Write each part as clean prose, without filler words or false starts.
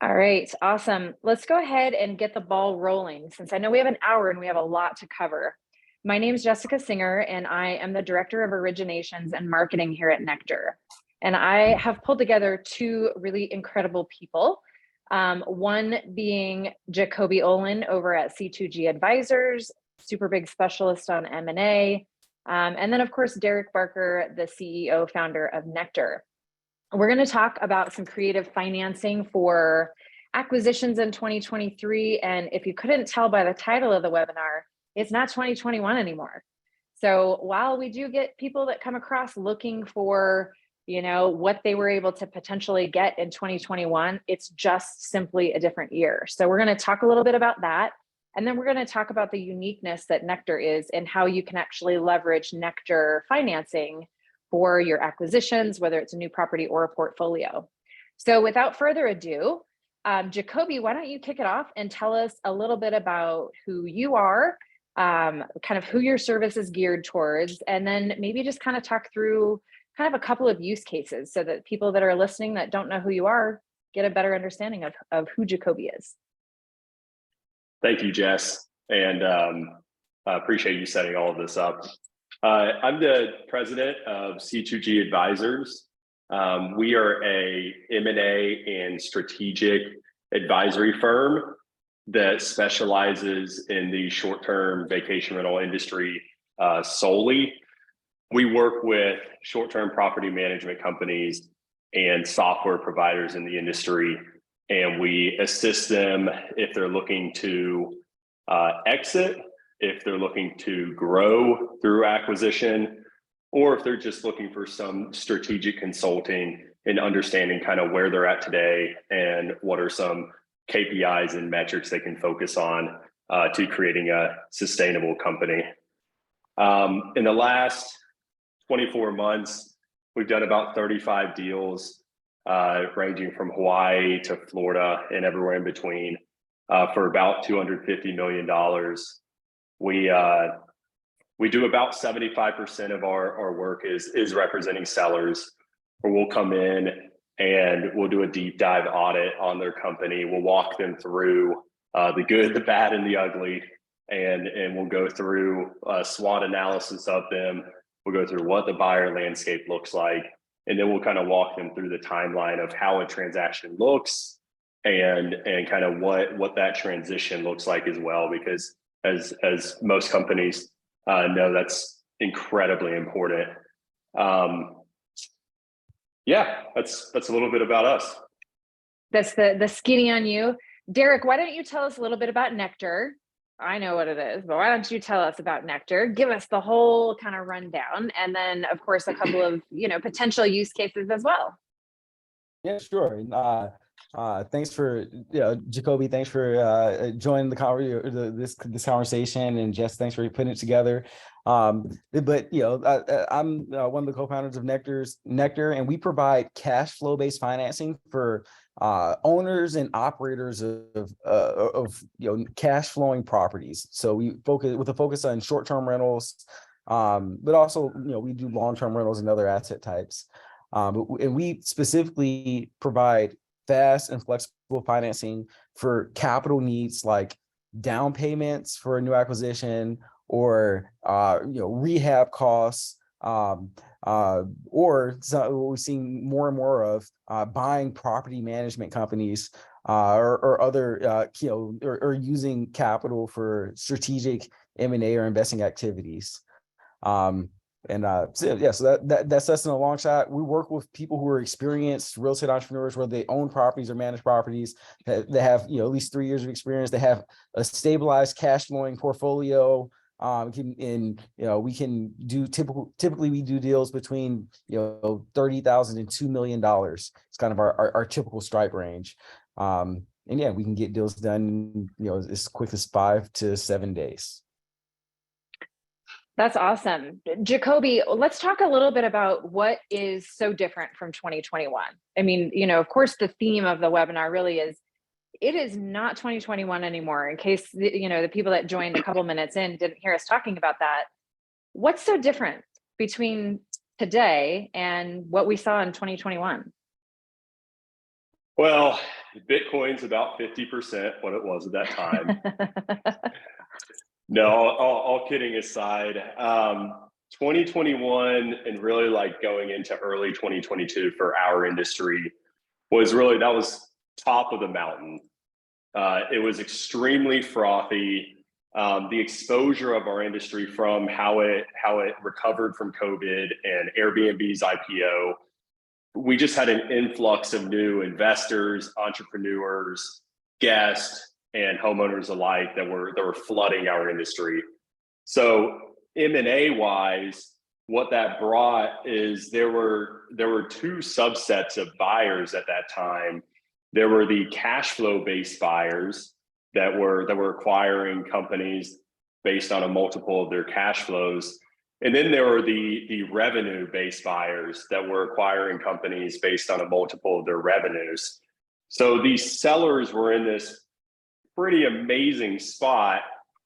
All right, awesome. Let's go ahead and get the ball rolling since I know we have an hour and we have a lot to cover. My name is Jessica Singer, and I am the Director of Originations and Marketing here at Nectar. And I have pulled together two really incredible people. One being Jacobie Olin over at C2G Advisors, super big specialist on M&A. And then, of course, Derrick Barker, the CEO founder of Nectar. We're going to talk about some creative financing for acquisitions in 2023. And if you couldn't tell by the title of the webinar, it's not 2021 anymore. So while we do get people that come across looking for, what they were able to potentially get in 2021, it's just simply a different year. So we're going to talk a little bit about that. And then we're going to talk about the uniqueness that Nectar is and how you can actually leverage Nectar financing for your acquisitions, whether it's a new property or a portfolio. So without further ado, Jacobie, why don't you kick it off and tell us a little bit about who you are, kind of who your service is geared towards, and then maybe just kind of talk through kind of a couple of use cases so that people that are listening that don't know who you are get a better understanding of who Jacobie is. Thank you, Jess, and I appreciate you setting all of this up. I'm the president of C2G Advisors. We are a M&A and strategic advisory firm that specializes in the short-term vacation rental industry solely. We work with short-term property management companies and software providers in the industry, and we assist them if they're looking to exit, if they're looking to grow through acquisition, or if they're just looking for some strategic consulting and understanding kind of where they're at today and what are some KPIs and metrics they can focus on to creating a sustainable company. In the last 24 months, we've done about 35 deals ranging from Hawaii to Florida and everywhere in between for about $250 million. We do about 75% of our work is representing sellers, where we'll come in and we'll do a deep dive audit on their company. We'll walk them through the good, the bad, and the ugly, and we'll go through a SWOT analysis of them. We'll go through what the buyer landscape looks like, and then we'll kind of walk them through the timeline of how a transaction looks and kind of what that transition looks like as well, because as most companies know, that's incredibly important. Yeah, that's a little bit about us. That's the skinny on you. Derrick, why don't you tell us a little bit about Nectar? I know what it is, but why don't you tell us about Nectar? Give us the whole kind of rundown, and then of course a couple of potential use cases as well. Yeah, sure. Thanks for Jacobie. Thanks for joining this conversation, and Jess, thanks for putting it together. I'm one of the co-founders of Nectar, and we provide cash flow based financing for owners and operators of cash flowing properties. So we focus with a focus on short term rentals, but also we do long term rentals and other asset types. And we specifically provide fast and flexible financing for capital needs like down payments for a new acquisition, or rehab costs, or what we're seeing more and more of buying property management companies or other or using capital for strategic M&A or investing activities. So that's us in a long shot. We work with people who are experienced real estate entrepreneurs, where they own properties or manage properties, that have at least 3 years of experience. They have a stabilized cash flowing portfolio. We can do typically we do deals between $30,000 and $2 million. It's kind of our typical strike range. And yeah, we can get deals done as quick as 5 to 7 days. That's awesome. Jacobie, let's talk a little bit about what is so different from 2021. I mean, of course, the theme of the webinar really is, it is not 2021 anymore. In case, the people that joined a couple minutes in didn't hear us talking about that. What's so different between today and what we saw in 2021? Well, Bitcoin's about 50% what it was at that time. No, all kidding aside, 2021 and really like going into early 2022 for our industry was really, that was top of the mountain. It was extremely frothy. The exposure of our industry from how it recovered from COVID and Airbnb's IPO, we just had an influx of new investors, entrepreneurs, guests, and homeowners alike that were flooding our industry. So M&A wise, what that brought is there were two subsets of buyers at that time. There were the cash flow based buyers that were acquiring companies based on a multiple of their cash flows. And then there were the revenue based buyers that were acquiring companies based on a multiple of their revenues. So these sellers were in this pretty amazing spot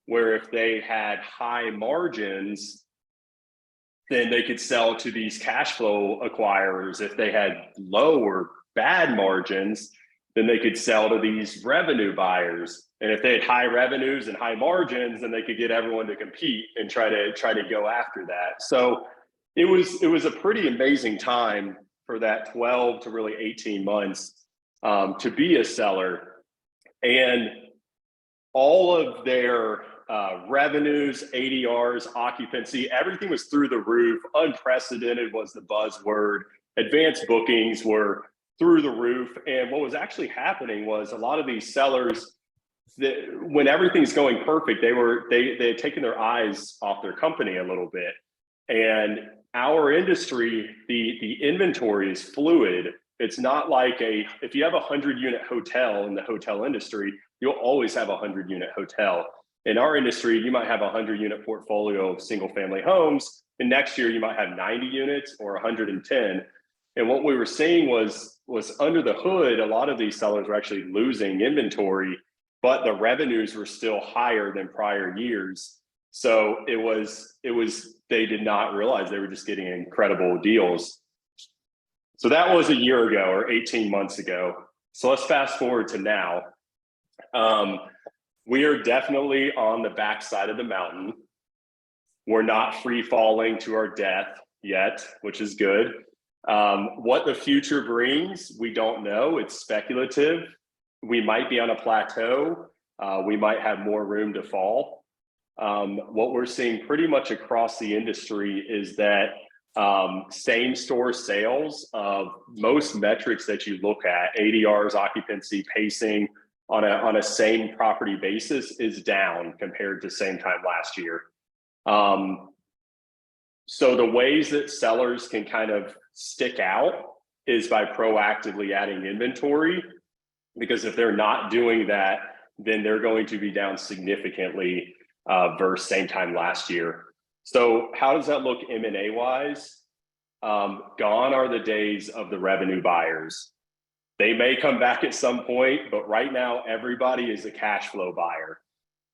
where if they had high margins, then they could sell to these cash flow acquirers. If they had low or bad margins, then they could sell to these revenue buyers. And if they had high revenues and high margins, then they could get everyone to compete and try to go after that. So it was a pretty amazing time for that 12 to really 18 months to be a seller. And all of their revenues, ADRs, occupancy, everything was through the roof. Unprecedented was the buzzword. Advanced bookings were through the roof. And what was actually happening was a lot of these sellers, when everything's going perfect, they had taken their eyes off their company a little bit. And our industry, the inventory is fluid. It's not like if you have a 100-unit hotel in the hotel industry, you'll always have a 100-unit hotel. In our industry, you might have a 100-unit portfolio of single family homes, and next year you might have 90 units or 110. And what we were seeing was under the hood, a lot of these sellers were actually losing inventory, but the revenues were still higher than prior years. So it was they did not realize they were just getting incredible deals. So that was a year ago or 18 months ago. So let's fast forward to now. We are definitely on the backside of the mountain. We're not free falling to our death yet, which is good. What the future brings, we don't know. It's speculative. We might be on a plateau. We might have more room to fall. What we're seeing pretty much across the industry is that same store sales of most metrics that you look at, ADRs, occupancy, pacing, on a same property basis is down compared to same time last year. So the ways that sellers can kind of stick out is by proactively adding inventory, because if they're not doing that, then they're going to be down significantly versus same time last year. So how does that look M&A wise? Gone are the days of the revenue buyers. They may come back at some point, but right now everybody is a cash flow buyer.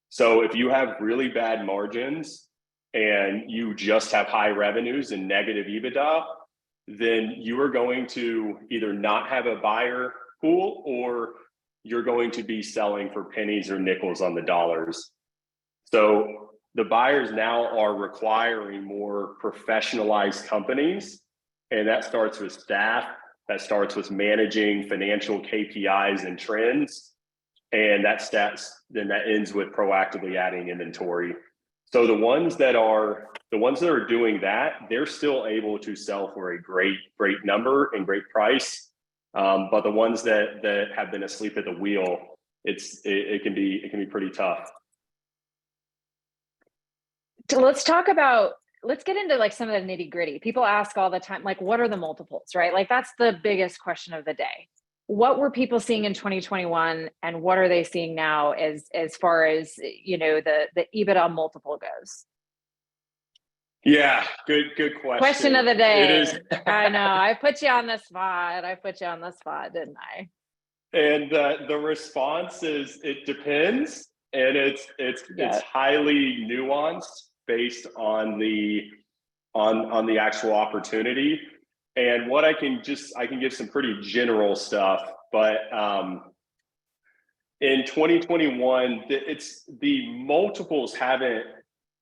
So if you have really bad margins and you just have high revenues and negative EBITDA, then you are going to either not have a buyer pool or you're going to be selling for pennies or nickels on the dollars. So the buyers now are requiring more professionalized companies, and that starts with staff. That starts with managing financial KPIs and trends, and then that ends with proactively adding inventory. So the ones that are doing that, they're still able to sell for a great number and great price. But the ones that have been asleep at the wheel, it can be pretty tough. So let's get into like some of the nitty gritty. People ask all the time, like, what are the multiples, right? Like that's the biggest question of the day. What were people seeing in 2021 and what are they seeing now as far as, you know, the EBITDA multiple goes? Yeah, good question. Question of the day. It is. I know, I put you on the spot. Didn't I? And the response is, it depends. And it's highly nuanced based on the actual opportunity. And what I can give some pretty general stuff. but in 2021, the multiples haven't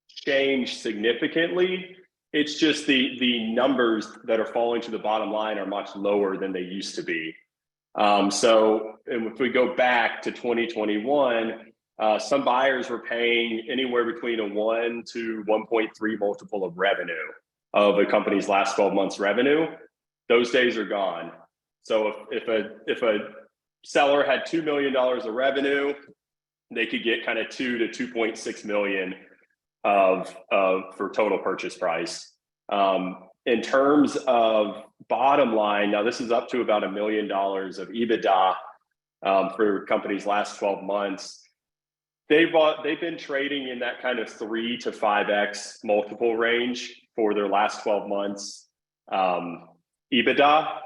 changed significantly. It's just the numbers that are falling to the bottom line are much lower than they used to be. So if we go back to 2021, some buyers were paying anywhere between a 1 to 1.3 multiple of revenue of a company's last 12 months revenue. Those days are gone. So if a seller had $2 million of revenue, they could get kind of 2 to 2.6 million for total purchase price. In terms of bottom line, now this is up to about $1 million of EBITDA for companies last 12 months. They've been trading in that kind of 3 to 5x multiple range for their last 12 months EBITDA.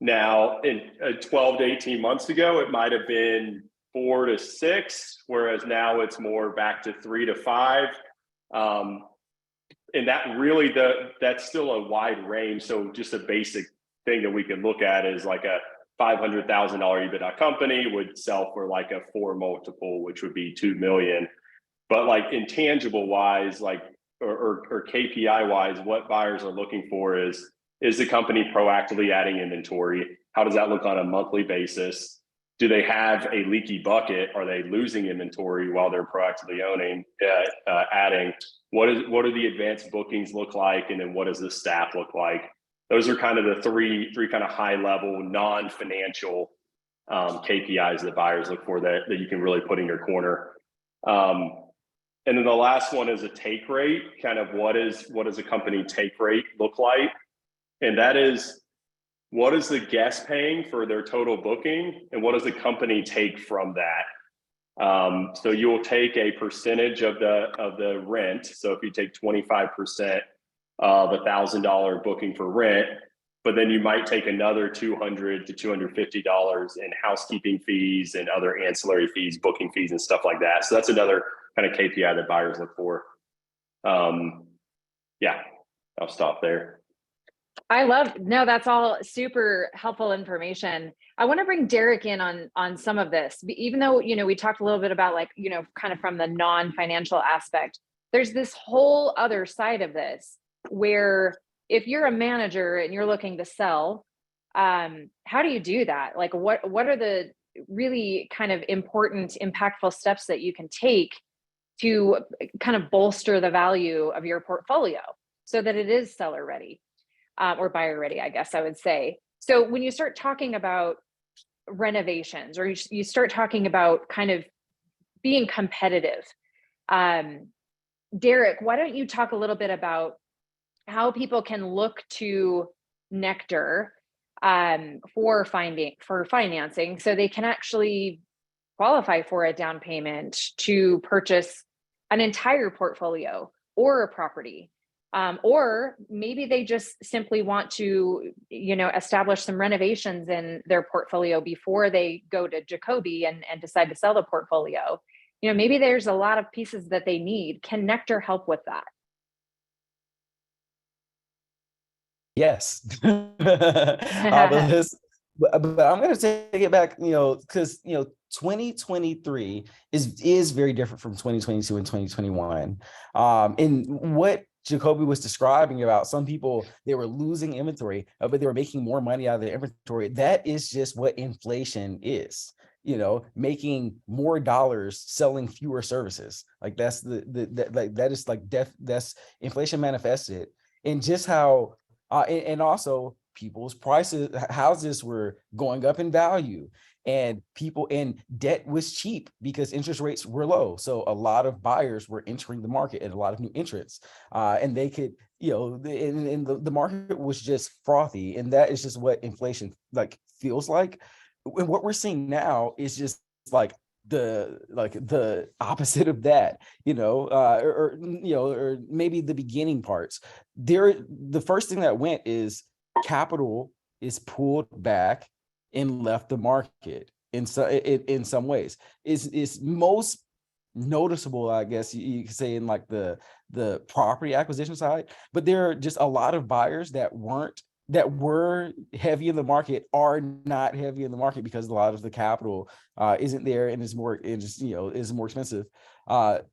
Now, in 12 to 18 months ago, it might have been 4 to 6, whereas now it's more back to 3 to 5. And that really, that's still a wide range. So just a basic thing that we can look at is like a $500,000 EBITDA company would sell for like a 4 multiple, which would be 2 million. But like intangible wise, like or KPI wise, what buyers are looking for is the company proactively adding inventory? How does that look on a monthly basis? Do they have a leaky bucket? Are they losing inventory while they're proactively adding? What do the advanced bookings look like? And then what does the staff look like? Those are kind of the three kind of high level non-financial KPIs that buyers look for that you can really put in your corner. And then the last one is a take rate. Kind of what does a company take rate look like? And that is, what is the guest paying for their total booking, and what does the company take from that? So you will take a percentage of the rent. So if you take 25% of $1,000 booking for rent, but then you might take another $200 to $250 in housekeeping fees and other ancillary fees, booking fees, and stuff like that. So that's another kind of KPI that buyers look for. Yeah, I'll stop there. That's all super helpful information. I want to bring Derrick in on some of this, even though, we talked a little bit about like, kind of from the non-financial aspect, there's this whole other side of this where if you're a manager and you're looking to sell, how do you do that? Like what are the really kind of important, impactful steps that you can take to kind of bolster the value of your portfolio so that it is seller ready? Or buyer ready, I guess I would say. So when you start talking about renovations, or you start talking about kind of being competitive, Derrick, why don't you talk a little bit about how people can look to Nectar for financing, so they can actually qualify for a down payment to purchase an entire portfolio or a property. Or maybe they just simply want to, establish some renovations in their portfolio before they go to Jacobie and decide to sell the portfolio. Maybe there's a lot of pieces that they need. Can Nectar help with that? Yes. But I'm going to take it back, because 2023 is very different from 2022 and 2021. And what Jacobie was describing about some people, they were losing inventory, but they were making more money out of their inventory. That is just what inflation is, making more dollars selling fewer services. Like that's that's inflation manifested. And just how, and also people's houses were going up in value, and debt was cheap because interest rates were low. So a lot of buyers were entering the market and a lot of new entrants, and they could, the market was just frothy. And that is just what inflation feels like. And what we're seeing now is just like the opposite of that, or maybe the beginning parts. The first thing that went is capital is pulled back and left the market in some ways. Is most noticeable, I guess you could say, in like the property acquisition side, but there are just a lot of buyers that weren't that were heavy in the market are not heavy in the market because a lot of the capital isn't there and is more, is more expensive.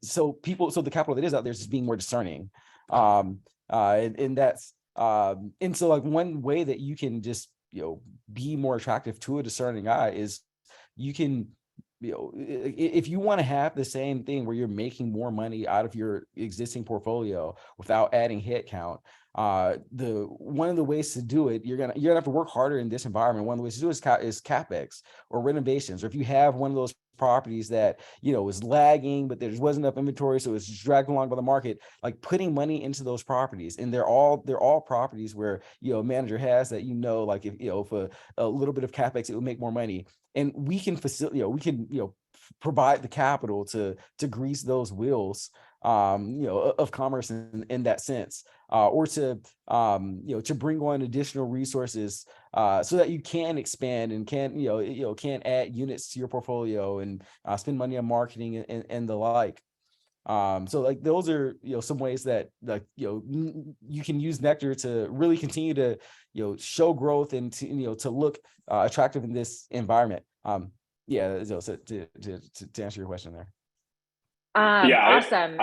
So the capital that is out there is just being more discerning. And that's, and so like one way that you can just, be more attractive to a discerning eye is you can, if you want to have the same thing where you're making more money out of your existing portfolio without adding headcount, one of the ways to do it, you're gonna have to work harder in this environment. One of the ways to do it is capex or renovations, or if you have one of those properties that is lagging, but there just wasn't enough inventory, so it's just dragged along by the market, like putting money into those properties. And they're all properties where a manager has that, like if for a little bit of capex it would make more money, and we can facilitate, we can provide the capital to grease those wheels of commerce in that sense, or to to bring on additional resources so that you can expand and can add units to your portfolio and spend money on marketing and the like. So like those are some ways that like you can use Nectar to really continue to show growth and to look attractive in this environment. Yeah, so to answer your question there. Awesome.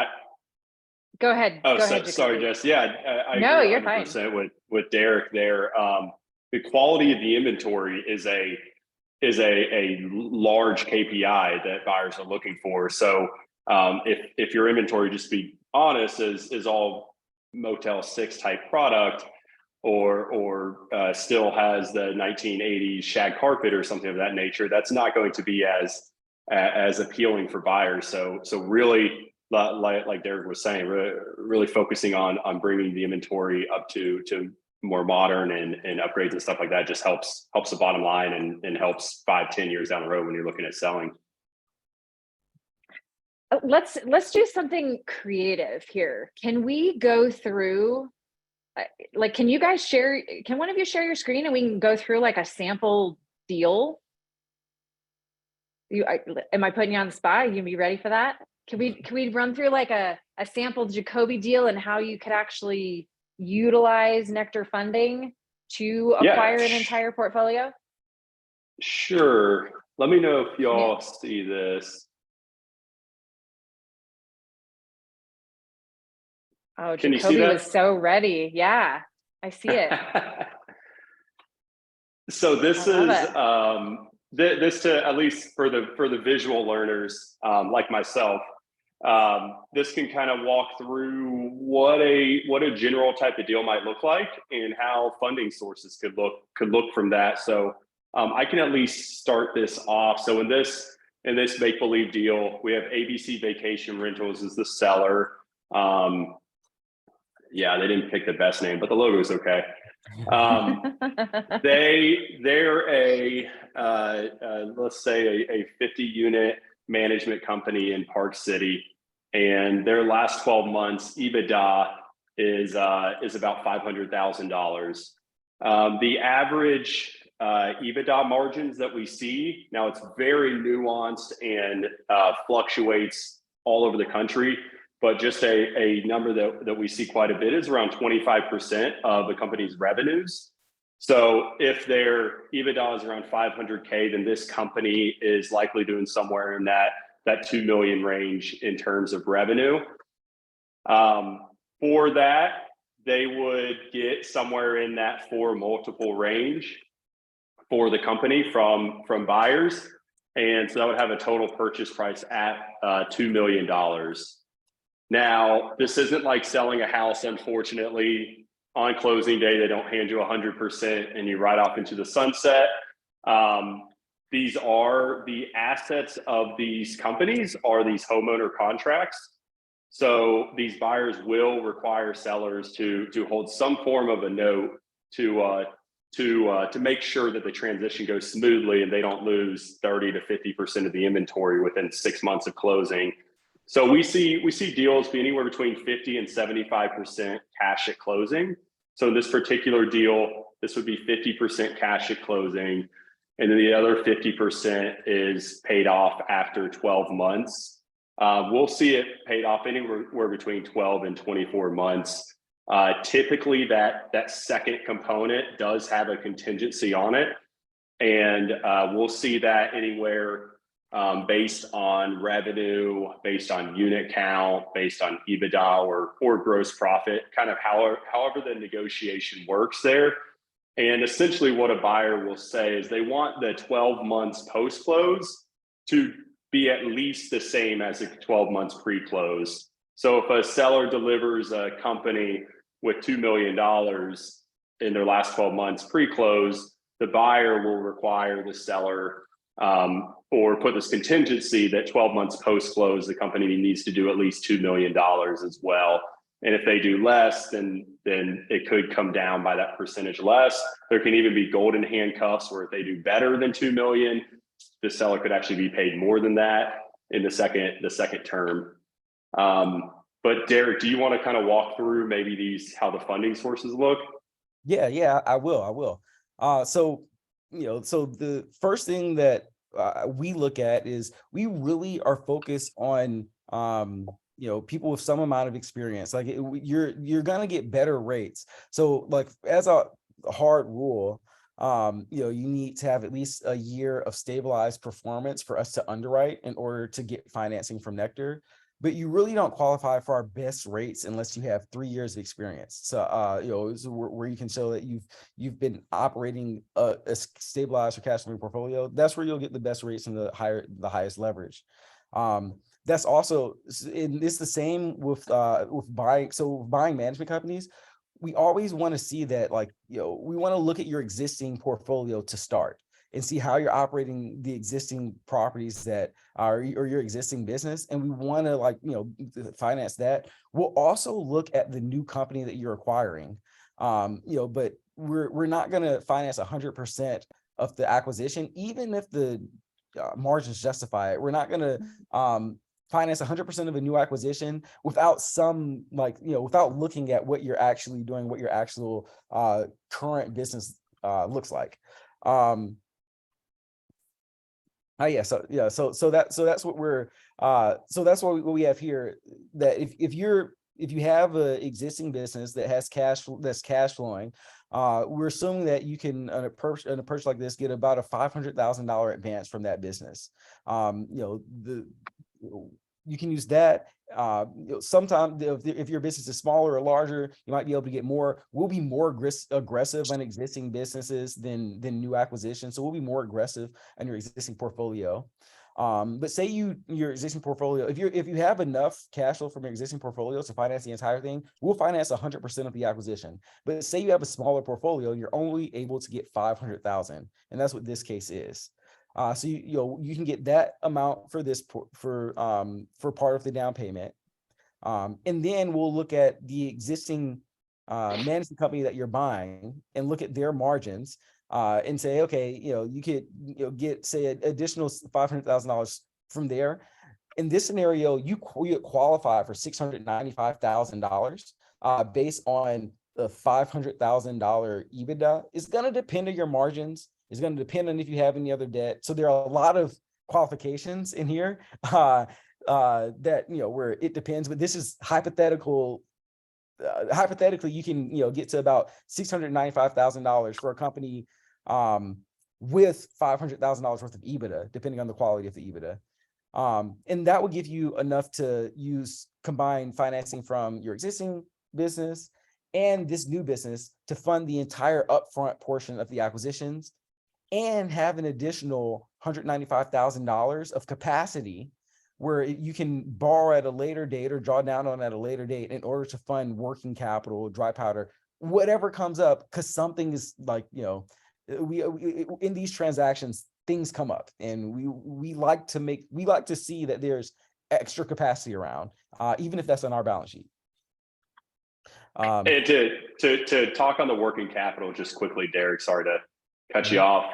Go ahead. Oh, Go ahead, sorry, Jess. Yeah, I no, agree you're 100% fine. with Derrick there. The quality of the inventory is a large KPI that buyers are looking for. So if your inventory, just to be honest, is all Motel 6 type product, or still has the 1980s shag carpet or something of that nature, that's not going to be as appealing for buyers. So really, like Derrick was saying, really focusing on bringing the inventory up to more modern and upgrades and stuff like that just helps the bottom line and helps 5-10 years down the road when you're looking at selling. Let's do something creative here. Can we go through, like, can one of you share your screen and we can go through like a sample deal? Am I putting you on the spot? You gonna be ready for that? Can we run through like a sample Jacobie deal and how you could actually utilize Nectar funding to acquire an entire portfolio? Sure. Let me know if y'all see this. Oh, Can you see Jacobie that? was so ready. Yeah, I see it. So this is this to, at least for the visual learners like myself, this can kind of walk through what a general type of deal might look like and how funding sources could look from that. So I can at least start this off. So in this make-believe deal, we have ABC Vacation Rentals as the seller. Yeah, they didn't pick the best name, but the logo is okay. They're a let's say a 50-unit management company in Park City, and their last 12 months EBITDA is about $500,000. The average EBITDA margins that we see now, it's very nuanced and fluctuates all over the country, but just a number that we see quite a bit is around 25% of the company's revenues. So if their EBITDA is around 500K, then this company is likely doing somewhere in that 2 million range in terms of revenue. For that, they would get somewhere in that 4 multiple range for the company from buyers. And so that would have a total purchase price at $2 million. Now, this isn't like selling a house, unfortunately. On closing day, they don't hand you 100% and you ride off into the sunset. These are the assets of these companies, are these homeowner contracts. So these buyers will require sellers to hold some form of a note to make sure that the transition goes smoothly and they don't lose 30 to 50% of the inventory within 6 months of closing. So we see deals be anywhere between 50 and 75% cash at closing. So in this particular deal, this would be 50% cash at closing, and then the other 50% is paid off after 12 months. We'll see it paid off anywhere between 12 and 24 months. Typically that second component does have a contingency on it. And we'll see that anywhere based on revenue, based on unit count, based on EBITDA or gross profit, kind of however the negotiation works there. And essentially what a buyer will say is they want the 12 months post-close to be at least the same as the 12 months pre-close. So if a seller delivers a company with $2 million in their last 12 months pre-close, the buyer will require the seller or put this contingency that 12 months post-close, the company needs to do at least $2 million as well. And if they do less, then it could come down by that percentage less. There can even be golden handcuffs where if they do better than 2 million, the seller could actually be paid more than that in the second term. But Derrick, do you want to kind of walk through maybe how the funding sources look? Yeah, I will. So the first thing that we look at is we really are focused on people with some amount of experience. Like you're gonna get better rates. So like as a hard rule, you need to have at least a year of stabilized performance for us to underwrite in order to get financing from Nectar. But you really don't qualify for our best rates unless you have 3 years of experience. So, where you can show that you've been operating a stabilized or cash flowing portfolio. That's where you'll get the best rates and the highest leverage. That's also, and it's the same with buying. So with buying management companies, we always want to see that, like, we want to look at your existing portfolio to start and see how you're operating the existing properties that are, or your existing business. And we want to finance that. We'll also look at the new company that you're acquiring, but we're not going to finance 100% of the acquisition, even if the margins justify it. We're not going to finance 100% of a new acquisition without without looking at what you're actually doing, what your actual current business looks like. So that's what what we have here. That if you have an existing business that has that's cash flowing, we're assuming that you can, on a purchase like this, get about a $500,000 advance from that business. You can use that. Sometimes if your business is smaller or larger, you might be able to get more. We'll be more aggressive on existing businesses than new acquisitions. So we'll be more aggressive on your existing portfolio. But say your existing portfolio, if you have enough cash flow from your existing portfolio to finance the entire thing, we'll finance 100% of the acquisition. But say you have a smaller portfolio, you're only able to get 500,000, and that's what this case is. So you can get that amount for this for part of the down payment, and then we'll look at the existing management company that you're buying and look at their margins and say, okay, you could get, say, an additional $500,000 from there. In this scenario, you qualify for $695,000 based on the $500,000 EBITDA. It's going to depend on your margins. It's going to depend on if you have any other debt. So there are a lot of qualifications in here that where it depends. But this is hypothetical. Hypothetically, you can get to about $695,000 for a company with $500,000 worth of EBITDA, depending on the quality of the EBITDA. And that will give you enough to use combined financing from your existing business and this new business to fund the entire upfront portion of the acquisitions, and have an additional $195,000 of capacity where you can borrow at a later date or draw down on at a later date in order to fund working capital, dry powder, whatever comes up, because something is we in these transactions, things come up, and we like to see that there's extra capacity around, even if that's on our balance sheet. And to talk on the working capital just quickly, Derrick, sorry to cut you off.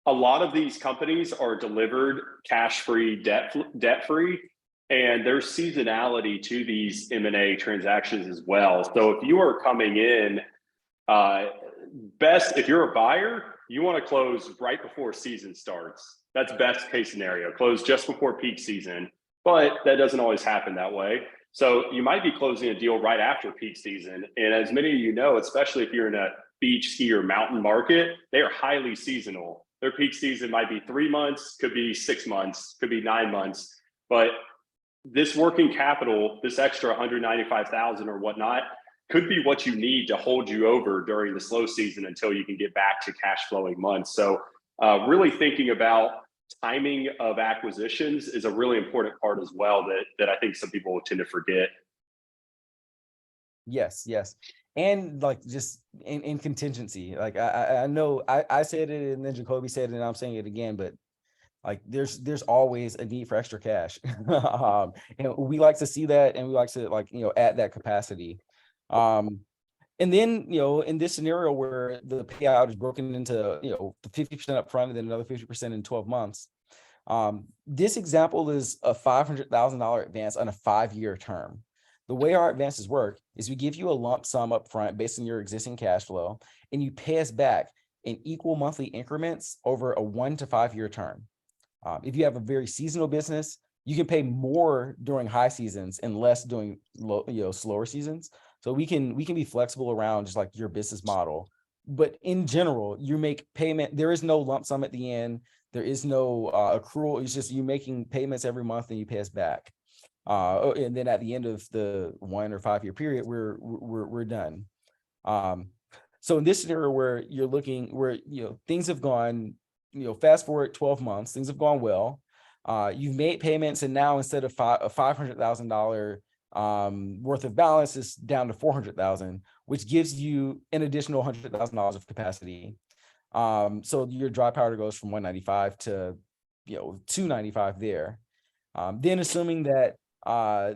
A lot of these companies are delivered cash-free, debt-free, and there's seasonality to these M&A transactions as well. So if you are coming in, if you're a buyer, you want to close right before season starts. That's best case scenario, close just before peak season, but that doesn't always happen that way. So you might be closing a deal right after peak season. And as many of you know, especially if you're in a beach, ski, or mountain market, they are highly seasonal. Their peak season might be 3 months, could be 6 months, could be 9 months. But this working capital, this extra 195,000 or whatnot, could be what you need to hold you over during the slow season until you can get back to cash flowing months. So really thinking about timing of acquisitions is a really important part as well that I think some people tend to forget. Yes. And like just in contingency, like I know I said it and then Jacobie said it and I'm saying it again, but like there's always a need for extra cash. And we like to see that, and we like to add that capacity. And then, in this scenario where the payout is broken into, 50% up front and then another 50% in 12 months. This example is a $500,000 advance on a 5-year term. The way our advances work is we give you a lump sum up front based on your existing cash flow, and you pay us back in equal monthly increments over a 1 to 5 year term. If you have a very seasonal business, you can pay more during high seasons and less during slower seasons. So we can be flexible around just like your business model. But in general, you make payment. There is no lump sum at the end. There is no accrual. It's just you making payments every month and you pay us back. And then at the end of the 1 or 5 year period, we're done. So in this scenario where you're looking, where things have gone, fast forward 12 months, things have gone well. You've made payments, and now instead of a $500,000 worth of balance is down to 400,000, which gives you an additional $100,000 of capacity. So your dry powder goes from 195 to 295 there. Then assuming that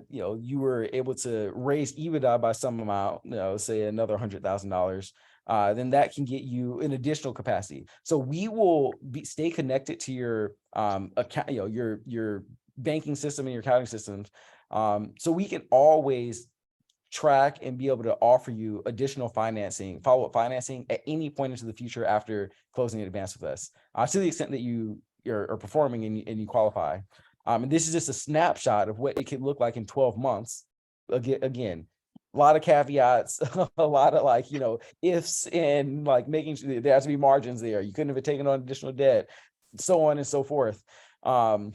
you were able to raise EBITDA by some amount, say another $100,000, then that can get you an additional capacity. So we will stay connected to your account, your banking system and your accounting systems. So we can always track and be able to offer you additional financing, follow-up financing at any point into the future after closing an advance with us, to the extent that you're performing and you qualify. And this is just a snapshot of what it could look like in 12 months. Again, a lot of caveats, a lot of ifs, and making sure there has to be margins there. You couldn't have taken on additional debt, so on and so forth. But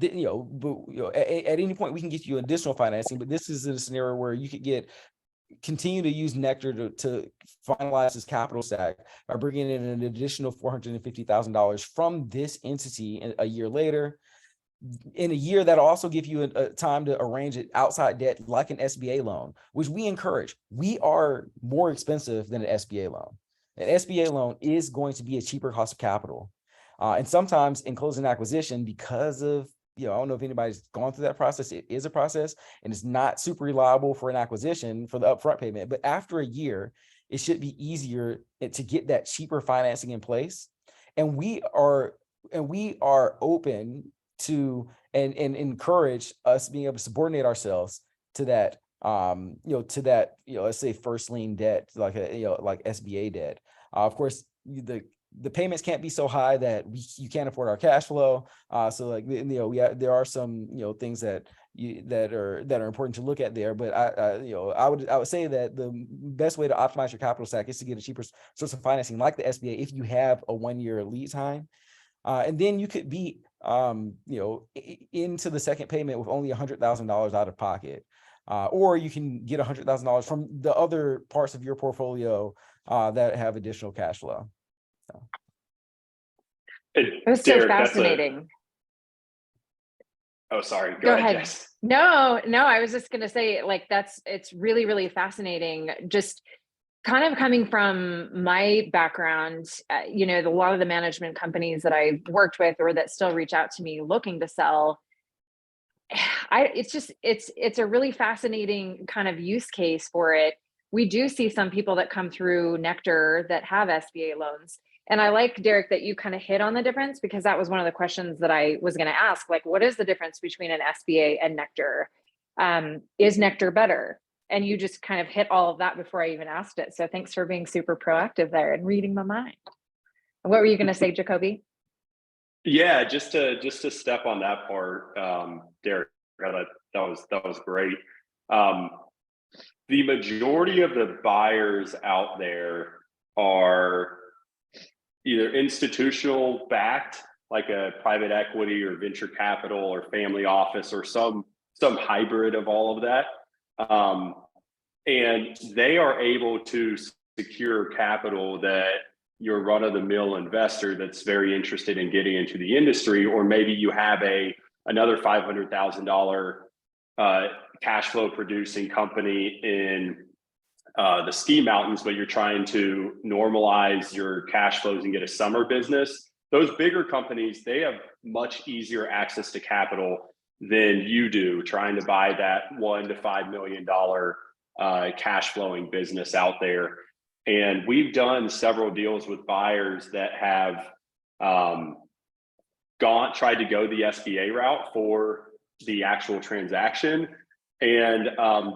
then, at any point we can get you additional financing. But this is a scenario where you could continue to use Nectar to finalize this capital stack by bringing in an additional $450,000 from this entity a year later. In a year, that'll also give you a time to arrange an outside debt like an SBA loan, which we encourage. We are more expensive than an SBA loan. An SBA loan is going to be a cheaper cost of capital. And sometimes in closing acquisition, because of, I don't know if anybody's gone through that process, it is a process and it's not super reliable for an acquisition for the upfront payment. But after a year, it should be easier to get that cheaper financing in place. And we are open to and encourage us being able to subordinate ourselves to that, let's say first lien debt, like SBA debt. Of course, the payments can't be so high that you can't afford our cash flow. So there are some things that are important to look at there. But I would say that the best way to optimize your capital stack is to get a cheaper source of financing like the SBA if you have a 1 year lead time, and then you could be into the second payment with only $100,000 out of pocket, or you can get $100,000 from the other parts of your portfolio that have additional cash flow. It was so fascinating. Oh, sorry. Go ahead. Jess. No, I was just going to say, it's really, really fascinating. Just kind of coming from my background, a lot of the management companies that I've worked with or that still reach out to me looking to sell, it's a really fascinating kind of use case for it. We do see some people that come through Nectar that have SBA loans. And I like, Derrick, that you kind of hit on the difference, because that was one of the questions that I was going to ask. What is the difference between an SBA and Nectar? Is Nectar better? And you just kind of hit all of that before I even asked it. So thanks for being super proactive there and reading my mind. What were you going to say, Jacobie? Yeah, just to step on that part, Derrick, I got to that was great. The majority of the buyers out there are either institutional backed, like a private equity or venture capital or family office or some hybrid of all of that. And they are able to secure capital that your run-of-the-mill investor that's very interested in getting into the industry, or maybe you have another $500,000 cash flow producing company in the ski mountains, but you're trying to normalize your cash flows and get a summer business. Those bigger companies, they have much easier access to capital than you do trying to buy that $1 to $5 million cash flowing business out there. And we've done several deals with buyers that have tried to go the SBA route for the actual transaction. And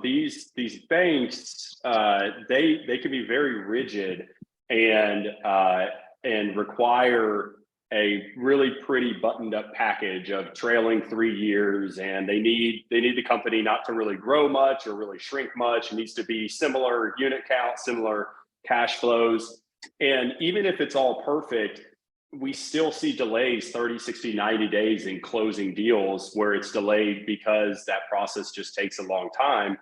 these banks, they can be very rigid and require a really pretty buttoned up package of trailing 3 years, and they need the company not to really grow much or really shrink much. It needs to be similar unit count, similar cash flows. And even if it's all perfect, we still see delays 30, 60, 90 days in closing deals where it's delayed because that process just takes a long time.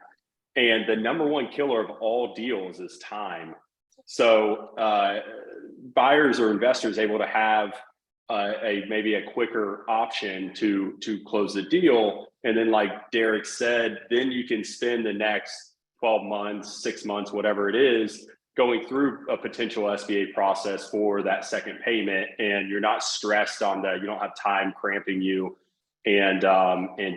And the number one killer of all deals is time. So buyers or investors able to have maybe a quicker option to close the deal. And then like Derrick said, then you can spend the next 12 months, 6 months, whatever it is, going through a potential SBA process for that second payment, and you're not stressed on that. You don't have time cramping you and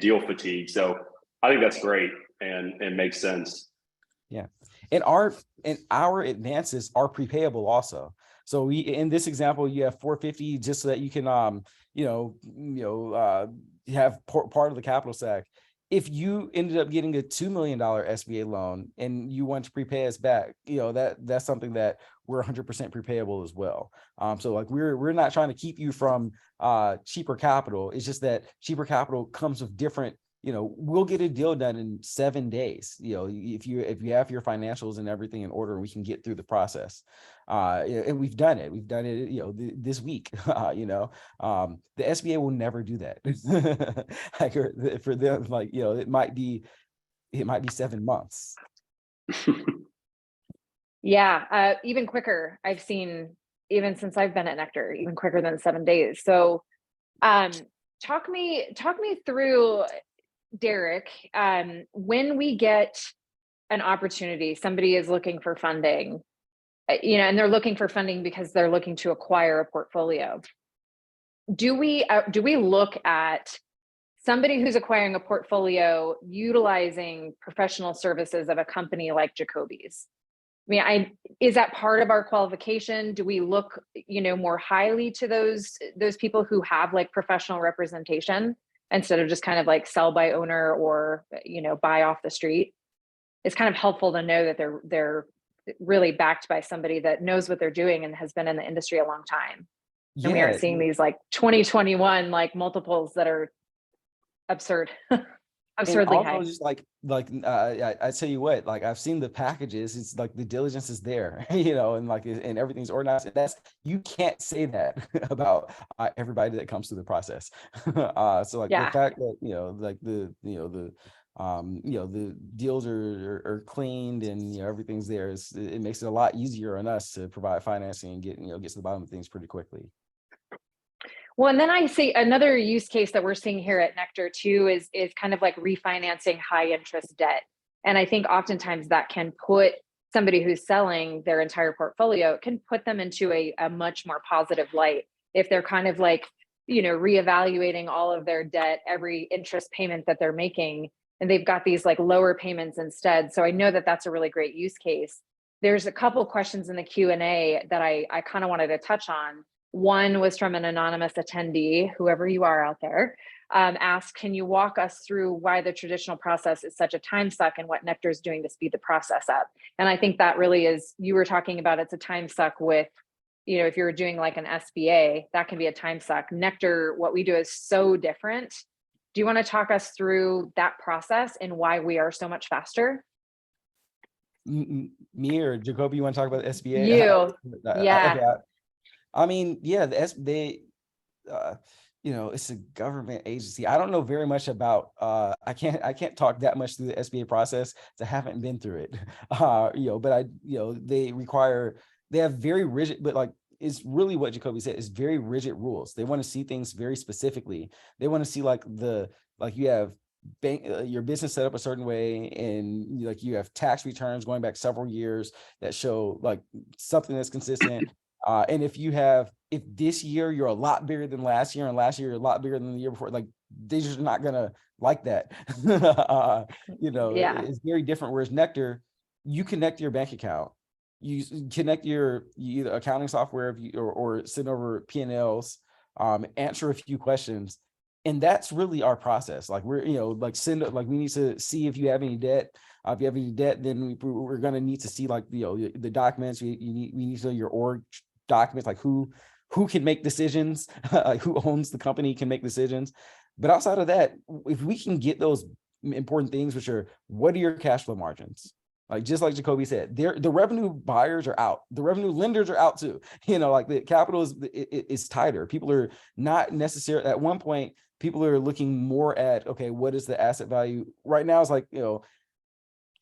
deal fatigue. So I think that's great and makes sense. Yeah, and our advances are prepayable also. So we, in this example, you have 450 just so that you can have part of the capital stack. If you ended up getting a $2 million SBA loan and you want to prepay us back, that's something that we're 100% prepayable as well. So like we're not trying to keep you from cheaper capital. It's just that cheaper capital comes with different, we'll get a deal done in 7 days. If you have your financials and everything in order, we can get through the process. And we've done it. This week. The SBA will never do that. Like for them, like it might be 7 months. Yeah, even quicker. I've seen, even since I've been at Nectar, even quicker than 7 days. So, talk me through, Derrick, when we get an opportunity, somebody is looking for funding, and they're looking for funding because they're looking to acquire a portfolio. Do we look at somebody who's acquiring a portfolio utilizing professional services of a company like Jacobie's? Is that part of our qualification? Do we look, more highly to those people who have like professional representation instead of just kind of like sell by owner or, buy off the street? It's kind of helpful to know that they're really backed by somebody that knows what they're doing and has been in the industry a long time. And we aren't seeing these like 2021 like multiples that are absurd. Absurdly high. Just I tell you what, like I've seen the packages. It's like the diligence is there, and everything's organized. And you can't say that about everybody that comes through the process. So like the fact that the deals are cleaned and everything's there, it makes it a lot easier on us to provide financing and get to the bottom of things pretty quickly. Well, and then I see another use case that we're seeing here at Nectar too is kind of like refinancing high interest debt. And I think oftentimes that can put somebody who's selling their entire portfolio, it can put them into a much more positive light if they're kind of like, reevaluating all of their debt, every interest payment that they're making, and they've got these like lower payments instead. So I know that that's a really great use case. There's a couple questions in the Q&A that I kind of wanted to touch on. One was from an anonymous attendee, whoever you are out there, asked, can you walk us through why the traditional process is such a time suck and what Nectar is doing to speed the process up? And I think that really is, you were talking about, it's a time suck with, if you're doing like an SBA, that can be a time suck. Nectar, what we do is so different Do you want to talk us through that process and why we are so much faster? Me or Jacobie, you want to talk about the SBA? You. Yeah. Okay. I mean, yeah, they, it's a government agency. I don't know very much about, I can't talk that much through the SBA process. I haven't been through it. But they have very rigid, but like, it's really what Jacobie said, is very rigid rules. They want to see things very specifically. They want to see like you have your business set up a certain way, and like you have tax returns going back several years that show like something that's consistent. And if this year you're a lot bigger than last year, and last year you're a lot bigger than the year before, like they're just not gonna like that. Yeah. It's very different. Whereas Nectar, you connect your bank account, you connect you either accounting software or send over P&Ls, answer a few questions. And that's really our process. Like we need to see if you have any debt. If you have any debt, then we're going to need to see like, the documents. We need to know your org documents, like who can make decisions, like who owns the company can make decisions. But outside of that, if we can get those important things, which are, what are your cash flow margins? Like, just like Jacobie said, the revenue buyers are out. The revenue lenders are out too. Like the capital is tighter. People are not necessarily, at one point, people are looking more at, okay, what is the asset value? Right now, it's like,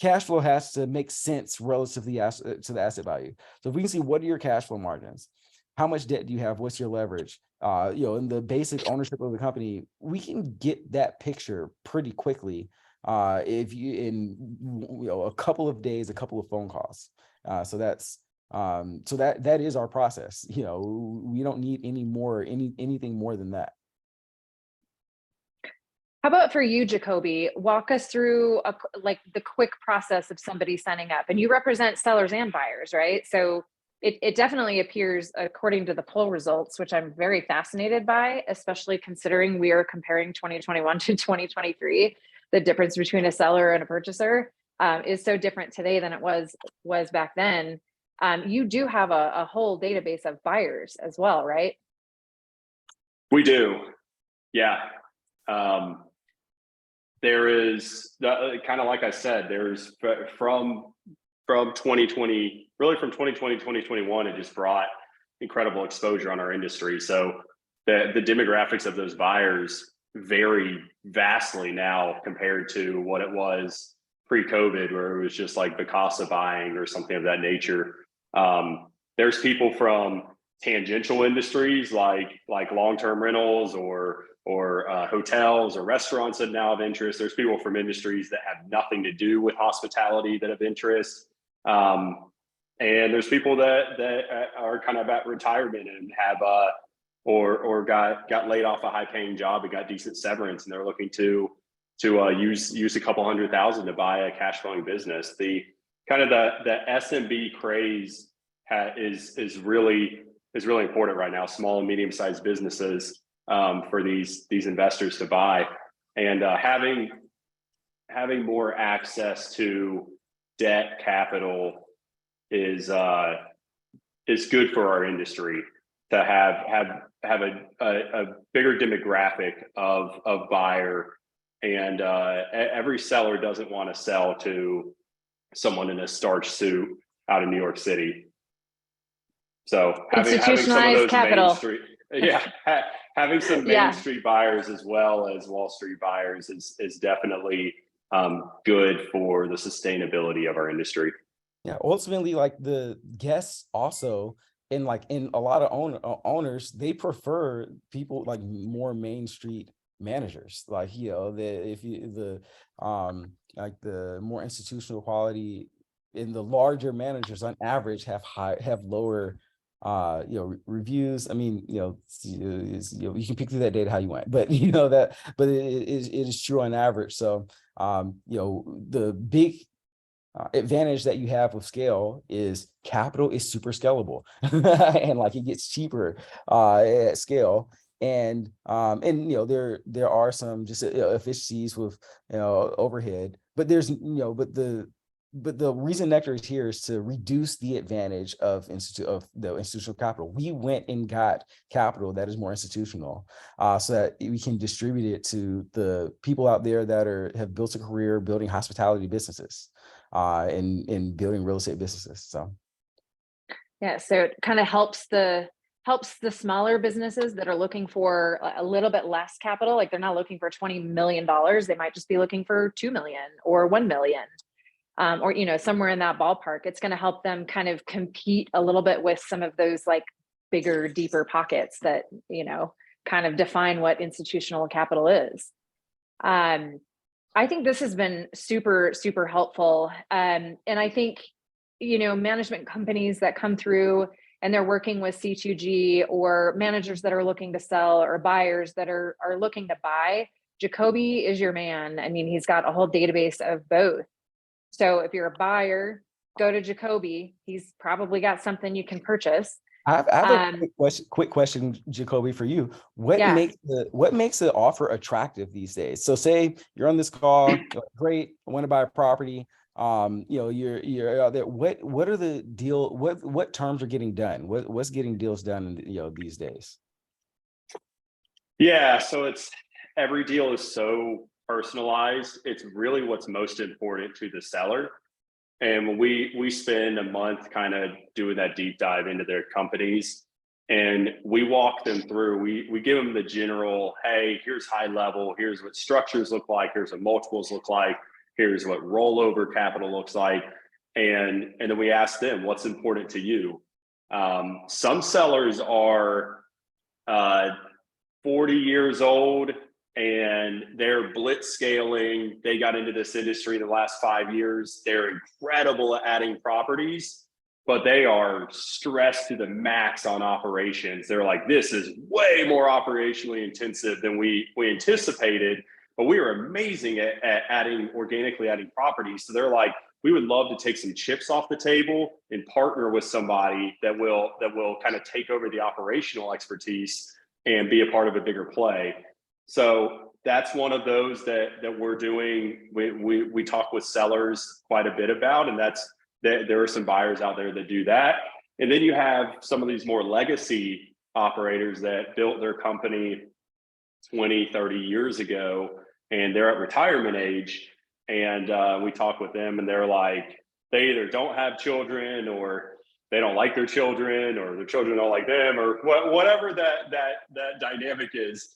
cash flow has to make sense relative to the asset value. So if we can see, what are your cash flow margins? How much debt do you have? What's your leverage? In the basic ownership of the company, we can get that picture pretty quickly. If you in a couple of days, a couple of phone calls. So that is our process. We don't need anything more than that. How about for you, Jacobie? Walk us through the quick process of somebody signing up. And you represent sellers and buyers, right? So it definitely appears, according to the poll results, which I'm very fascinated by, especially considering we are comparing 2021 to 2023. The difference between a seller and a purchaser is so different today than it was back then. You do have a whole database of buyers as well, right? We do. Yeah. There is, kind of like I said, there's from 2020, really from 2020, 2021, it just brought incredible exposure on our industry. So the demographics of those buyers vary vastly now compared to what it was pre-COVID, where it was just like Picasso buying or something of that nature. There's people from tangential industries like long-term rentals or hotels or restaurants that now have interest. There's people from industries that have nothing to do with hospitality that have interest. And there's people that are kind of at retirement and have or got laid off a high-paying job and got decent severance, and they're looking to use a couple $100,000 to buy a cash flowing business. The kind of the SMB craze is really important right now. Small and medium-sized businesses for these investors to buy, and having more access to debt capital is good for our industry, to have a bigger demographic of buyer, and every seller doesn't want to sell to someone in a starch suit out of New York City. So having some of those capital. Main Street, having some Main Street buyers as well as Wall Street buyers is definitely good for the sustainability of our industry. Yeah, ultimately, like the guests also, and like in a lot of owners, they prefer people like more Main Street managers. Like, the more institutional quality, in the larger managers on average have lower reviews. I mean, you can pick through that data how you want, but but it is true on average. So the big advantage that you have with scale is capital is super scalable and like it gets cheaper at scale. And there are some just efficiencies with overhead, but there's but the but the reason Nectar is here is to reduce the advantage of the institutional capital. We went and got capital that is more institutional, so that we can distribute it to the people out there that have built a career building hospitality businesses, and building real estate businesses. So yeah, so it kind of helps the smaller businesses that are looking for a little bit less capital. Like they're not looking for $20 million. They might just be looking for 2 million or 1 million. Or, you know, somewhere in that ballpark. It's going to help them kind of compete a little bit with some of those like bigger, deeper pockets that, you know, kind of define what institutional capital is. I think this has been super, super helpful. And I think, you know, management companies that come through and they're working with C2G, or managers that are looking to sell, or buyers that are looking to buy, Jacobie is your man. I mean, he's got a whole database of both. So if you're a buyer, go to Jacobie. He's probably got something you can purchase. I have a quick question, Jacobie, for you. What makes the offer attractive these days? So say you're on this call, you're like, great, I want to buy a property. You know, you're out there. What are the deal? What terms are getting done? What's getting deals done, you know, these days? Yeah, so every deal is so personalized. It's really what's most important to the seller. And when we spend a month kind of doing that deep dive into their companies, and we walk them through, we give them the general, hey, here's high level, here's what structures look like, here's what multiples look like, here's what rollover capital looks like. And then we ask them, what's important to you? Some sellers are 40 years old and they're blitz scaling. They got into this industry in the last 5 years. They're incredible at adding properties, but they are stressed to the max on operations. They're like, this is way more operationally intensive than we anticipated, but we are amazing at organically adding properties. So they're like, we would love to take some chips off the table and partner with somebody that will kind of take over the operational expertise and be a part of a bigger play. So that's one of those that we're doing. We talk with sellers quite a bit about, and there are some buyers out there that do that. And then you have some of these more legacy operators that built their company 20, 30 years ago, and they're at retirement age. And we talk with them, and they're like, they either don't have children, or they don't like their children, or their children don't like them, or whatever that dynamic is.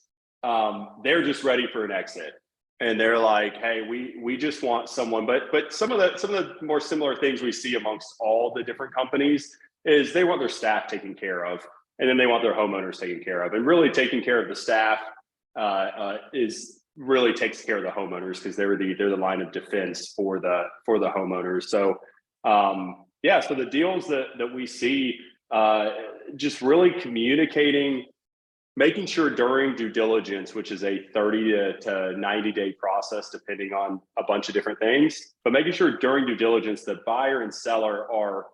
They're just ready for an exit, and they're like, hey, we just want someone. But some of the more similar things we see amongst all the different companies is they want their staff taken care of, and then they want their homeowners taken care of. And really taking care of the staff really takes care of the homeowners, because they're the line of defense for the homeowners. So so the deals that we see, just really communicating, making sure during due diligence, which is a 30 to 90 day process, depending on a bunch of different things, but making sure during due diligence, the buyer and seller are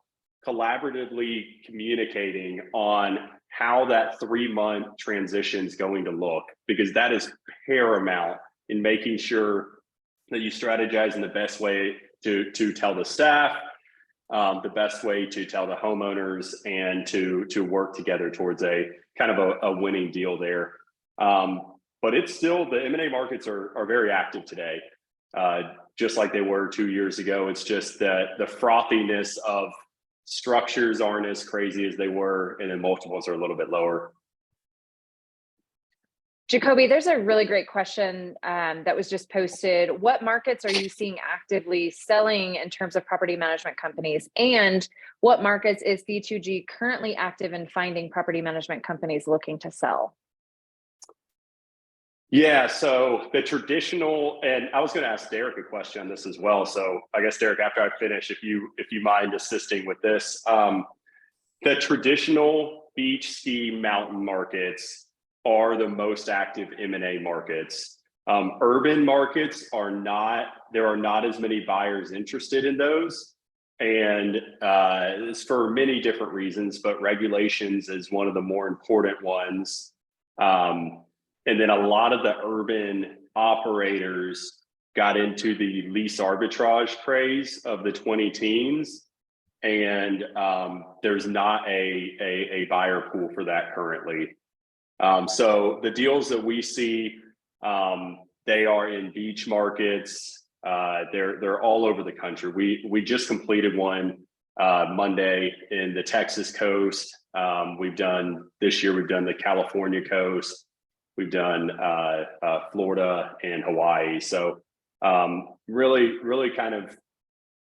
collaboratively communicating on how that 3-month transition is going to look, because that is paramount in making sure that you strategize in the best way to tell the staff, the best way to tell the homeowners, and to work together towards a kind of a winning deal there. But it's still, the M&A markets are very active today, just like they were 2 years ago. It's just that the frothiness of structures aren't as crazy as they were, and then multiples are a little bit lower. Jacobie, there's a really great question that was just posted. What markets are you seeing actively selling in terms of property management companies? And what markets is C2G currently active in finding property management companies looking to sell? Yeah, so the traditional, and I was going to ask Derrick a question on this as well. So I guess, Derrick, after I finish, if you mind assisting with this, the traditional beach, ski, mountain markets are the most active M&A markets. Urban markets are not, there are not as many buyers interested in those. And it's for many different reasons, but regulations is one of the more important ones. And then a lot of the urban operators got into the lease arbitrage craze of the 20 teens. And there's not a buyer pool for that currently. So the deals that we see, they are in beach markets. They're all over the country. We just completed one Monday in the Texas coast. This year we've done the California coast. We've done Florida and Hawaii. So really kind of,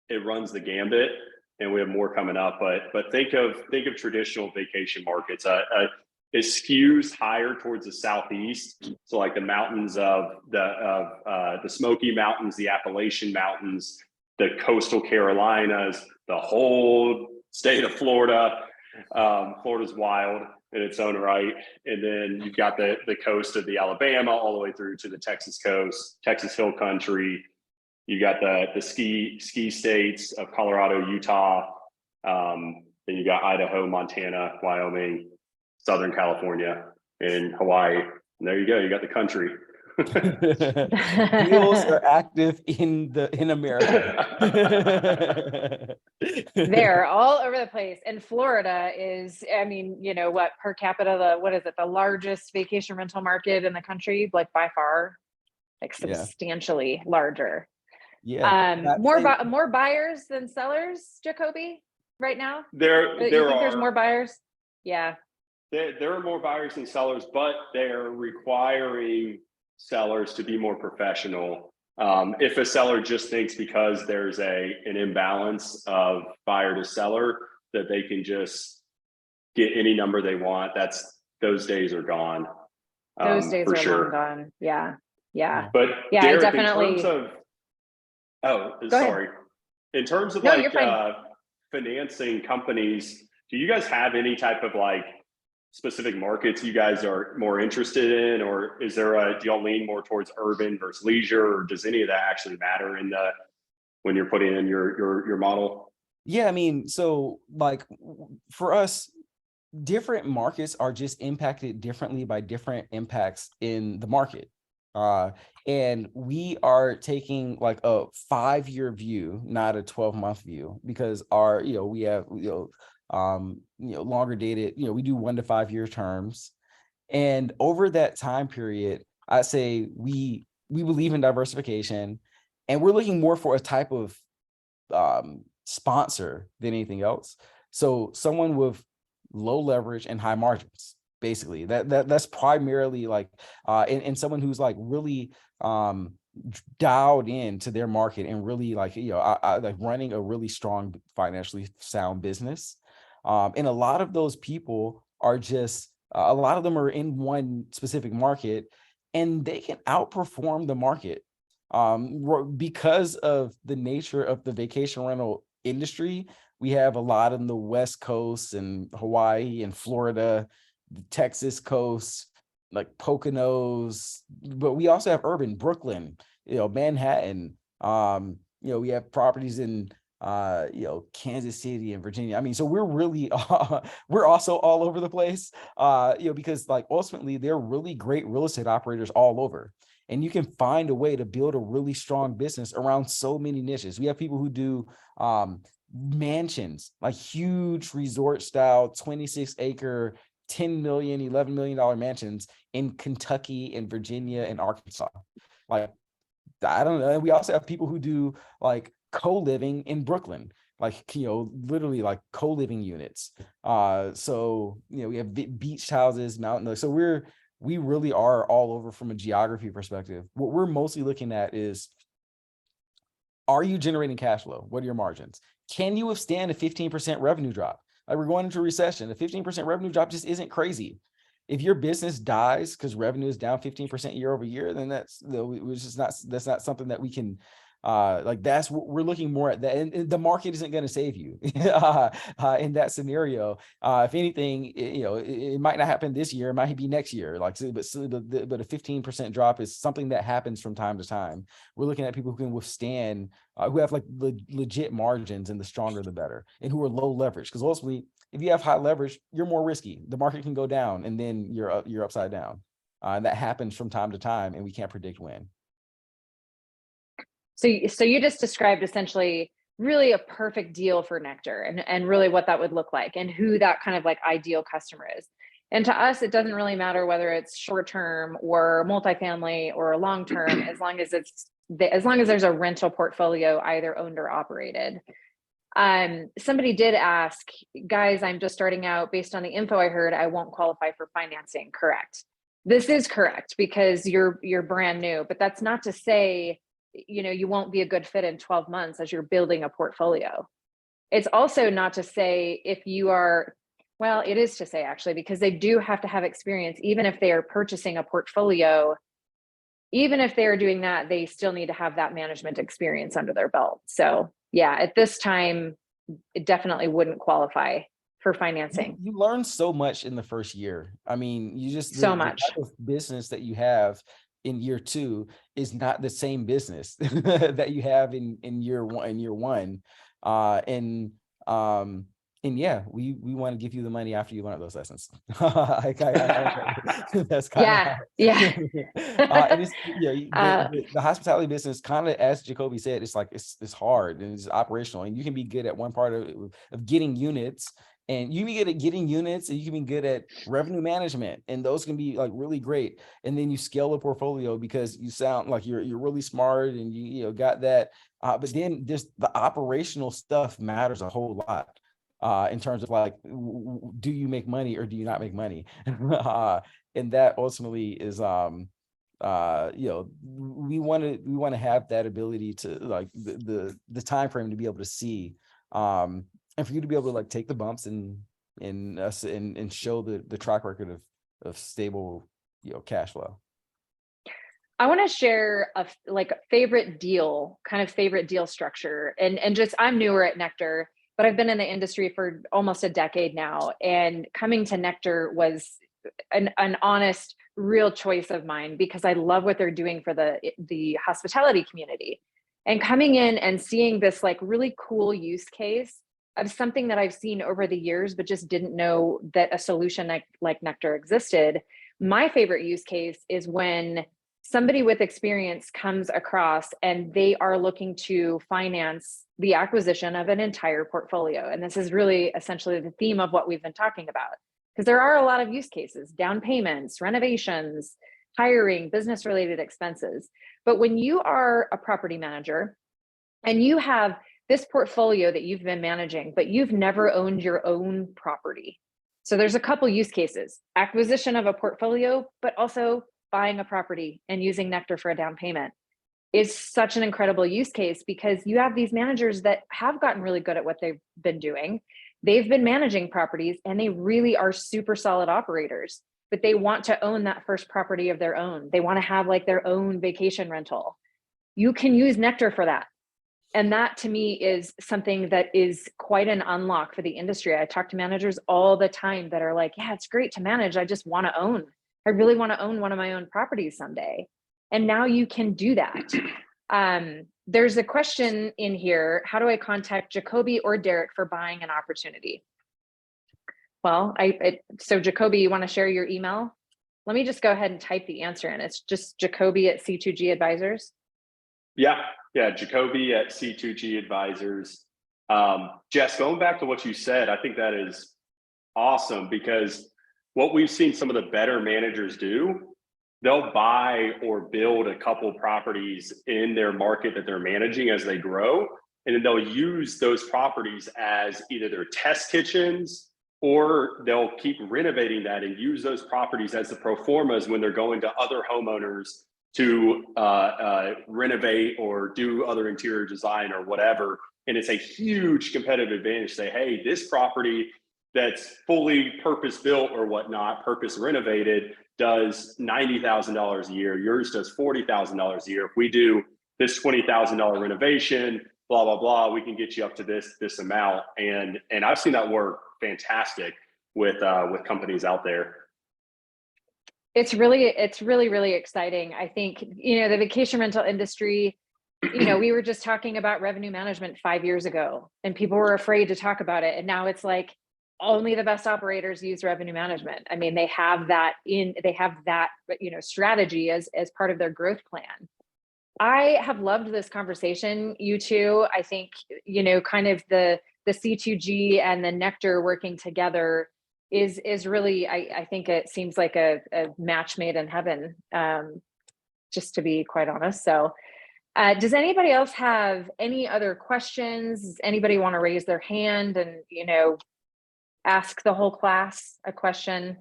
it runs the gambit, and we have more coming up. But think of traditional vacation markets. It skews higher towards the southeast, so like the mountains of the Smoky Mountains, the Appalachian Mountains, the coastal Carolinas, the whole state of Florida. Florida's wild in its own right, and then you've got the coast of the Alabama all the way through to the Texas coast, Texas Hill Country. You got the ski states of Colorado, Utah. Then you got Idaho, Montana, Wyoming, Southern California, and Hawaii. And there you go. You got the country. Deals are active in America. They're all over the place. And Florida is, I mean, you know what, per capita, the largest vacation rental market in the country, like by far, like substantially larger. Yeah. More buyers than sellers, Jacobie, right now? There's more buyers? Yeah. There are more buyers than sellers, but they're requiring sellers to be more professional. If a seller just thinks because there's an imbalance of buyer to seller that they can just get any number they want, those days are gone. Those days for are sure. long gone. Yeah. But yeah, Derrick, definitely. In terms of financing companies, do you guys have any type of like specific markets you guys are more interested in, or do y'all lean more towards urban versus leisure, or does any of that actually matter when you're putting in your model? Yeah, I mean, so like for us, different markets are just impacted differently by different impacts in the market. And we are taking like a 5-year view, not a 12-month view, because we have longer dated, we do 1 to 5 year terms. And over that time period, I say we believe in diversification, and we're looking more for a type of sponsor than anything else. So someone with low leverage and high margins, basically. That's primarily like and someone who's like really dialed into their market and really like like running a really strong, financially sound business. And a lot of those people are just a lot of them are in one specific market, and they can outperform the market because of the nature of the vacation rental industry. We have a lot in the West Coast and Hawaii and Florida, the Texas coast, like Poconos, but we also have urban Brooklyn, Manhattan. We have properties in Kansas City and Virginia. I mean, so we're really we're also all over the place, because like ultimately they're really great real estate operators all over. And you can find a way to build a really strong business around so many niches. We have people who do mansions, like huge resort style, 26-acre, $10 million, $11 million mansions in Kentucky and Virginia and Arkansas. Like, I don't know. We also have people who do like co-living in Brooklyn, like, literally like co-living units. So, we have beach houses, mountain. So we really are all over from a geography perspective. What we're mostly looking at is, are you generating cash flow? What are your margins? Can you withstand a 15% revenue drop? Like, we're going into a recession. A 15% revenue drop just isn't crazy. If your business dies because revenue is down 15% year over year, then that's not something that we can that's what we're looking more at. That, and the market isn't going to save you in that scenario. If anything, it might not happen this year, it might be next year. But a 15% drop is something that happens from time to time. We're looking at people who can withstand, who have like legit margins, and the stronger the better, and who are low leverage. Because ultimately, if you have high leverage, you're more risky. The market can go down, and then you're upside down. And that happens from time to time, and we can't predict when. So you just described essentially really a perfect deal for Nectar and really what that would look like and who that kind of like ideal customer is. And to us, it doesn't really matter whether it's short-term or multifamily or long-term, as long as there's a rental portfolio either owned or operated. Somebody did ask, guys, I'm just starting out. Based on the info I heard, I won't qualify for financing. Correct. This is correct because you're brand new, but that's not to say, you won't be a good fit in 12 months as you're building a portfolio. It's also not to say if you are, well, it is to say actually, because they do have to have experience, even if they are purchasing a portfolio. Even if they're doing that, they still need to have that management experience under their belt. So yeah, at this time, it definitely wouldn't qualify for financing. You learn so much in the first year. I mean, you just So the much. type of business that you have in year two is not the same business that you have in year one. And yeah, we want to give you the money after you learn those lessons. That's kind of yeah. and it's the hospitality business, kind of as Jacobie said, it's like it's hard and it's operational, and you can be good at one part of getting units. And you can be good at getting units, and you can be good at revenue management, and those can be like really great. And then you scale a portfolio because you sound like you're really smart and you got that. But then just the operational stuff matters a whole lot in terms of like, do you make money or do you not make money? And that ultimately is we want to have that ability to like the time frame to be able to see. And for you to be able to like take the bumps and show the track record of stable, cash flow. I want to share a favorite deal structure. And just, I'm newer at Nectar, but I've been in the industry for almost a decade now. And coming to Nectar was an honest, real choice of mine because I love what they're doing for the hospitality community. And coming in and seeing this like really cool use case of something that I've seen over the years, but just didn't know that a solution like Nectar existed. My favorite use case is when somebody with experience comes across and they are looking to finance the acquisition of an entire portfolio. And this is really essentially the theme of what we've been talking about, because there are a lot of use cases: down payments, renovations, hiring, business-related expenses. But when you are a property manager and you have this portfolio that you've been managing, but you've never owned your own property. So there's a couple use cases: acquisition of a portfolio, but also buying a property and using Nectar for a down payment is such an incredible use case because you have these managers that have gotten really good at what they've been doing. They've been managing properties and they really are super solid operators, but they want to own that first property of their own. They want to have like their own vacation rental. You can use Nectar for that. And that to me is something that is quite an unlock for the industry. I talk to managers all the time that are like, yeah, it's great to manage. I just want to own. I really want to own one of my own properties someday. And now you can do that. There's a question in here: how do I contact Jacobie or Derrick for buying an opportunity? Well, so Jacobie, you want to share your email? Let me just go ahead and type the answer in. It's just Jacobie at C2G Advisors. Yeah, Jacobie at C2G Advisors. Jess, going back to what you said, I think that is awesome because what we've seen some of the better managers do, they'll buy or build a couple properties in their market that they're managing as they grow. And then they'll use those properties as either their test kitchens, or they'll keep renovating that and use those properties as the pro formas when they're going to other homeowners to renovate or do other interior design or whatever. And it's a huge competitive advantage to say, hey, this property that's fully purpose built or whatnot, purpose renovated, does $90,000 a year. Yours does $40,000 a year. If we do this $20,000 renovation, blah, blah, blah, we can get you up to this amount. And I've seen that work fantastic with companies out there. It's really exciting. I think, the vacation rental industry, we were just talking about revenue management 5 years ago and people were afraid to talk about it. And now it's like only the best operators use revenue management. I mean, they have that strategy as part of their growth plan. I have loved this conversation, you two. I think, kind of the C2G and the Nectar working together is really, I think it seems like a match made in heaven, just to be quite honest. So does anybody else have any other questions? Does anybody want to raise their hand and, ask the whole class a question?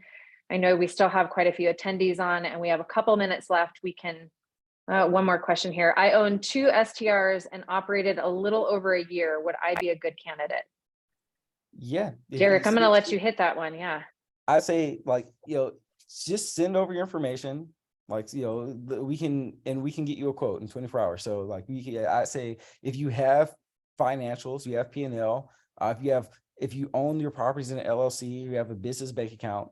I know we still have quite a few attendees on and we have a couple minutes left. We can, one more question here. I own 2 STRs and operated a little over a year. Would I be a good candidate? Yeah. Derrick, I'm going to let you hit that one. Yeah. I say, like, just send over your information. Like, we can get you a quote in 24 hours. So like I say, if you have financials, you have P&L, if you own your properties in an LLC, you have a business bank account.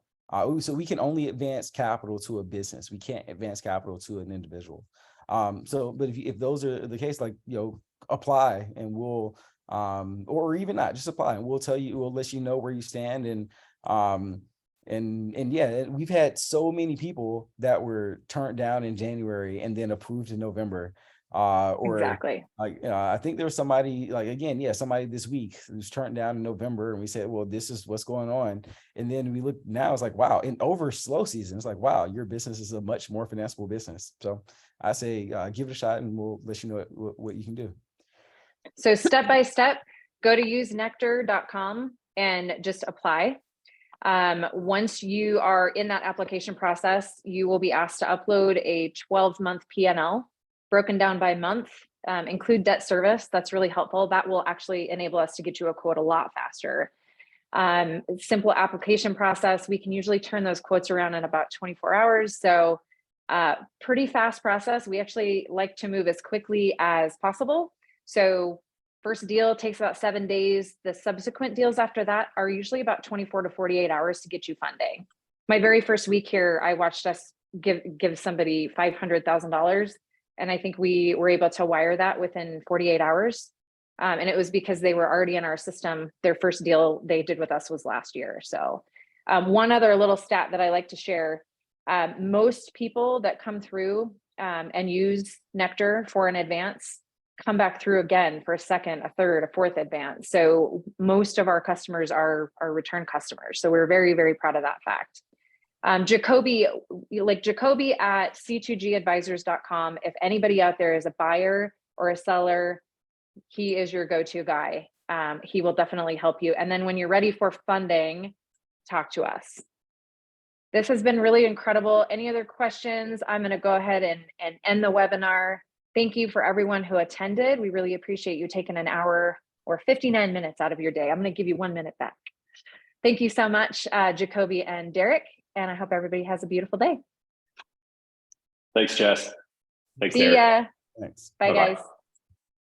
So we can only advance capital to a business. We can't advance capital to an individual. But if those are the case, like, apply and we'll, or even not, just apply and we'll let you know where you stand. And yeah, we've had so many people that were turned down in January and then approved in November. Exactly. Like, I think there was somebody, like, again, somebody this week who's turned down in November, and we said, well, this is what's going on. And then we look now, it's like, wow, and over slow season, it's like, wow, your business is a much more financeable business. So I say, give it a shot and we'll let you know what you can do. So step by step, go to usenectar.com and just apply. Once you are in that application process, you will be asked to upload a 12-month P&L broken down by month, include debt service. That's really helpful. That will actually enable us to get you a quote a lot faster. Simple application process. We can usually turn those quotes around in about 24 hours. So pretty fast process. We actually like to move as quickly as possible. So first deal takes about 7 days. The subsequent deals after that are usually about 24 to 48 hours to get you funding. My very first week here, I watched us give somebody $500,000. And I think we were able to wire that within 48 hours. And it was because they were already in our system. Their first deal they did with us was last year. So one other little stat that I like to share, most people that come through and use Nectar for an advance come back through again for a second, a third, a fourth advance. So most of our customers are return customers. So we're very, very proud of that fact. Jacobie at C2G Advisors.com. If anybody out there is a buyer or a seller, he is your go-to guy. He will definitely help you. And then when you're ready for funding, talk to us. This has been really incredible. Any other questions? I'm going to go ahead and end the webinar. Thank you for everyone who attended. We really appreciate you taking an hour or 59 minutes out of your day. I'm going to give you 1 minute back. Thank you so much, Jacobie and Derrick. And I hope everybody has a beautiful day. Thanks, Jess. Thanks, See Derrick. ya. Thanks. Bye, Bye-bye. guys.